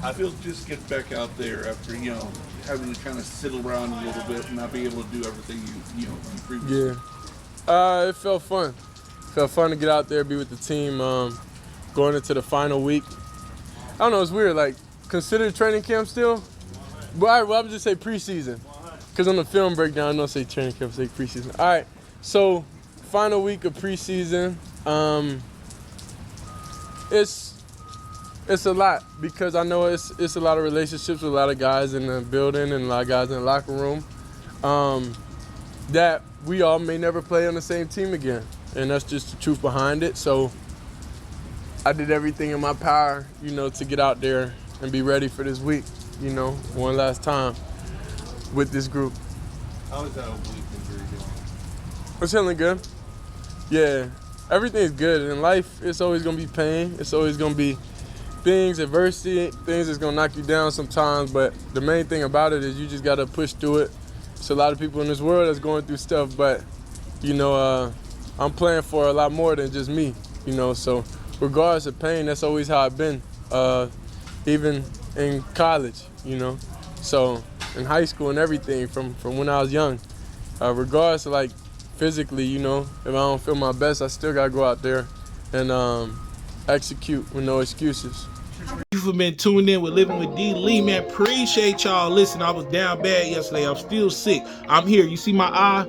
I feel just get back out there after, having to kind of sit around a little bit and not be able to do everything you previously. Yeah. It felt fun. Felt fun to get out there, be with the team. Going into the final week. I don't know, it's weird. Like, consider training camp still? But all right, well, I would just say preseason. Because on the film breakdown, I don't say training camp, I say preseason. All right, so final week of preseason. It's a lot because I know it's a lot of relationships with a lot of guys in the building and a lot of guys in the locker room that we all may never play on the same team again. And that's just the truth behind it. So I did everything in my power, to get out there and be ready for this week, one last time with this group. How is that oblique injury doing? It's feeling good. Yeah, everything's good. In life, it's always going to be pain. It's always going to be things, adversity, things that's going to knock you down sometimes. But the main thing about it is you just got to push through it. There's a lot of people in this world that's going through stuff, but, I'm playing for a lot more than just me, So regardless of pain, that's always how I've been, even in college, So in high school and everything from when I was young, regardless of, like, physically, if I don't feel my best, I still got to go out there and execute with no excuses. You for been tuned in with Living with D. Lee, man. Appreciate y'all. Listen, I was down bad yesterday. I'm still sick. I'm here. You see my eye?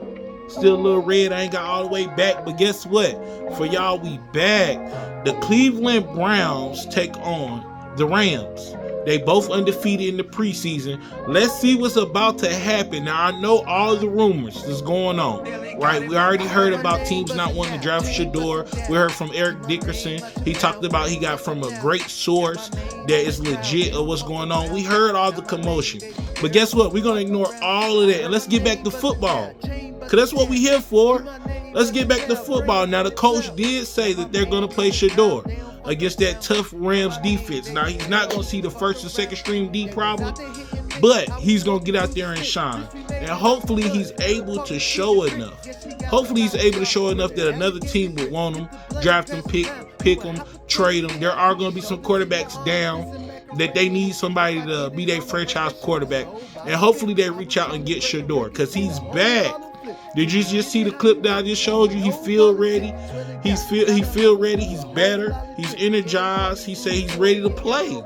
Still a little red. I ain't got all the way back. But guess what? For y'all, we back. The Cleveland Browns take on the Rams. They both undefeated in the preseason. Let's see what's about to happen. Now, I know all the rumors that's going on, right? We already heard about teams not wanting to draft Shedeur. We heard from Eric Dickerson. He talked about he got from a great source that is legit of what's going on. We heard all the commotion. But guess what? We're going to ignore all of that. And let's get back to football. Because that's what we're here for. Let's get back to football. Now, the coach did say that they're going to play Shedeur against that tough Rams defense. Now, he's not going to see the first and second string D problem, but he's going to get out there and shine. And hopefully he's able to show enough. Hopefully he's able to show enough that another team would want him, draft him, pick him, trade him. There are going to be some quarterbacks down that they need somebody to be their franchise quarterback. And hopefully they reach out and get Shedeur because he's back. Did you just see the clip that I just showed you? He feel ready. He feel ready. He's better. He's energized. He say he's ready to play.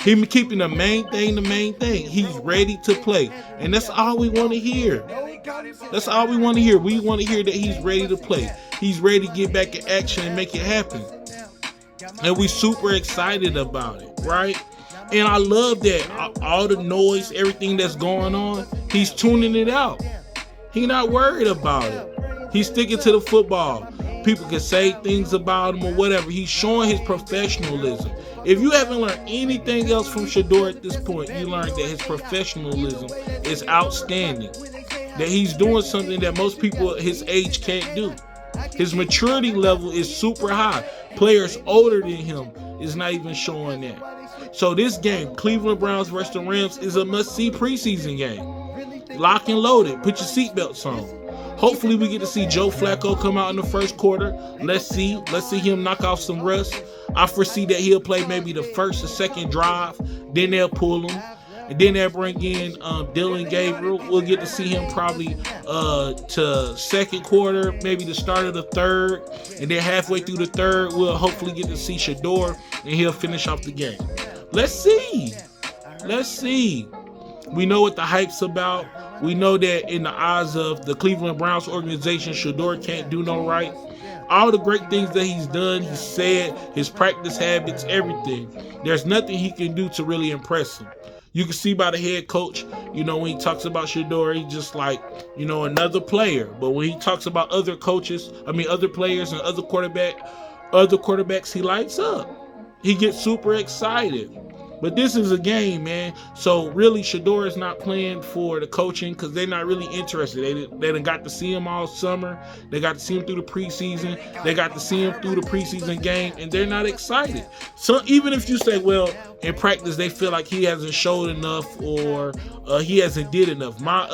He keeping the main thing. He's ready to play. And that's all we want to hear. That's all we want to hear. We want to hear that he's ready to play. He's ready to get back in action and make it happen. And we super excited about it, right? And I love that all the noise, everything that's going on, he's tuning it out. He's not worried about it. He's sticking to the football. People can say things about him or whatever. He's showing his professionalism. If you haven't learned anything else from Shedeur at this point, you learned that his professionalism is outstanding. That he's doing something that most people his age can't do. His maturity level is super high. Players older than him is not even showing that. So this game, Cleveland Browns versus the Rams, is a must-see preseason game. Lock and loaded. Put your seatbelts on. Hopefully we get to see Joe Flacco come out in the first quarter. Let's see him knock off some rust. I foresee that he'll play maybe the first or second drive. Then they'll pull him. And then they'll bring in Dylan Gabriel. We'll get to see him probably to second quarter, maybe the start of the third. And then halfway through the third, we'll hopefully get to see Shedeur, and he'll finish off the game. Let's see. We know what the hype's about. We know that in the eyes of the Cleveland Browns organization, Shedeur can't do no right. All the great things that he's done, he said, his practice habits, everything. There's nothing he can do to really impress him. You can see by the head coach, when he talks about Shedeur, he's just like, another player. But when he talks about other players and other quarterbacks, he lights up. He gets super excited. But this is a game, man. So really, Shedeur is not playing for the coaching because they're not really interested. They done got to see him all summer. They got to see him through the preseason. They got to see him through the preseason game, and they're not excited. So even if you say, well, in practice they feel like he hasn't showed enough or he hasn't did enough, my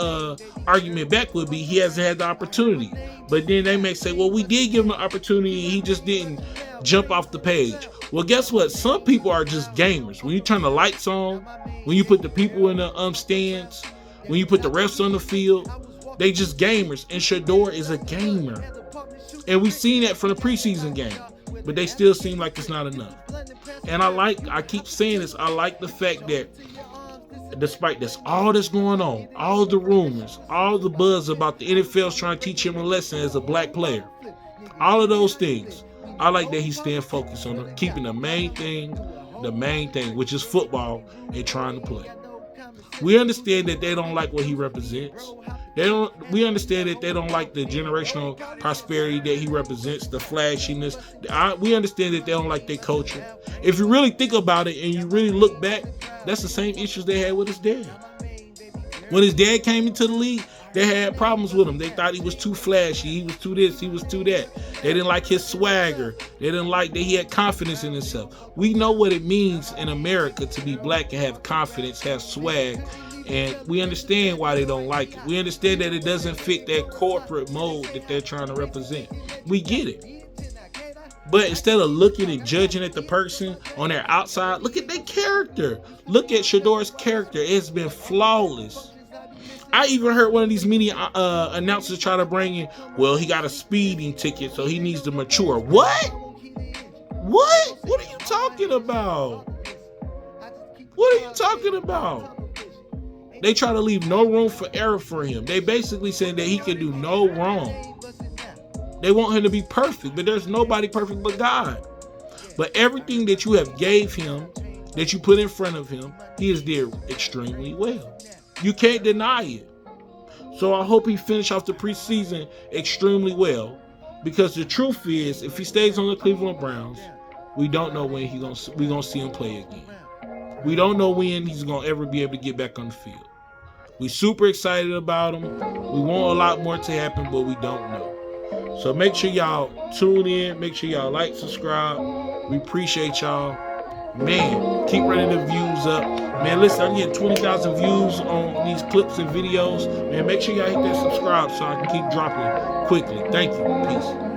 argument back would be he hasn't had the opportunity. But then they may say, well, we did give him an opportunity and he just didn't jump off the page. Well, guess what? Some people are just gamers. When you turn the lights on, when you put the people in the stands, when you put the refs on the field, they just gamers. And Shedeur is a gamer. And we seen that from the preseason game. But they still seem like it's not enough. And I keep saying this, I like the fact that despite this, all that's going on, all the rumors, all the buzz about the NFL's trying to teach him a lesson as a black player, all of those things, I like that he's staying focused on keeping the main thing, which is football, and trying to play. We understand that they don't like what he represents. We understand that they don't like the generational prosperity that he represents, the flashiness. We understand that they don't like their culture. If you really think about it and you really look back, that's the same issues they had with his dad. When his dad came into the league, they had problems with him. They thought he was too flashy. He was too this. He was too that. They didn't like his swagger. They didn't like that he had confidence in himself. We know what it means in America to be black and have confidence, have swag. And we understand why they don't like it. We understand that it doesn't fit that corporate mold that they're trying to represent. We get it. But instead of looking and judging at the person on their outside, look at their character. Look at Shedeur's character. It's been flawless. I even heard one of these media announcers try to bring in, well, he got a speeding ticket, so he needs to mature. What? What? What are you talking about? What are you talking about? They try to leave no room for error for him. They basically saying that he can do no wrong. They want him to be perfect, but there's nobody perfect but God. But everything that you have gave him, that you put in front of him, he has did extremely well. You can't deny it. So I hope he finish off the preseason extremely well, because the truth is, if he stays on the Cleveland Browns, we don't know when we're gonna see him play again. We don't know when he's gonna ever be able to get back on the field. We're super excited about him. We want a lot more to happen, but we don't know. So make sure y'all tune in. Make sure y'all like, subscribe. We appreciate y'all. Man, keep running the views up. Man, listen, I'm getting 20,000 views on these clips and videos. Man, make sure y'all hit that subscribe so I can keep dropping quickly. Thank you. Peace.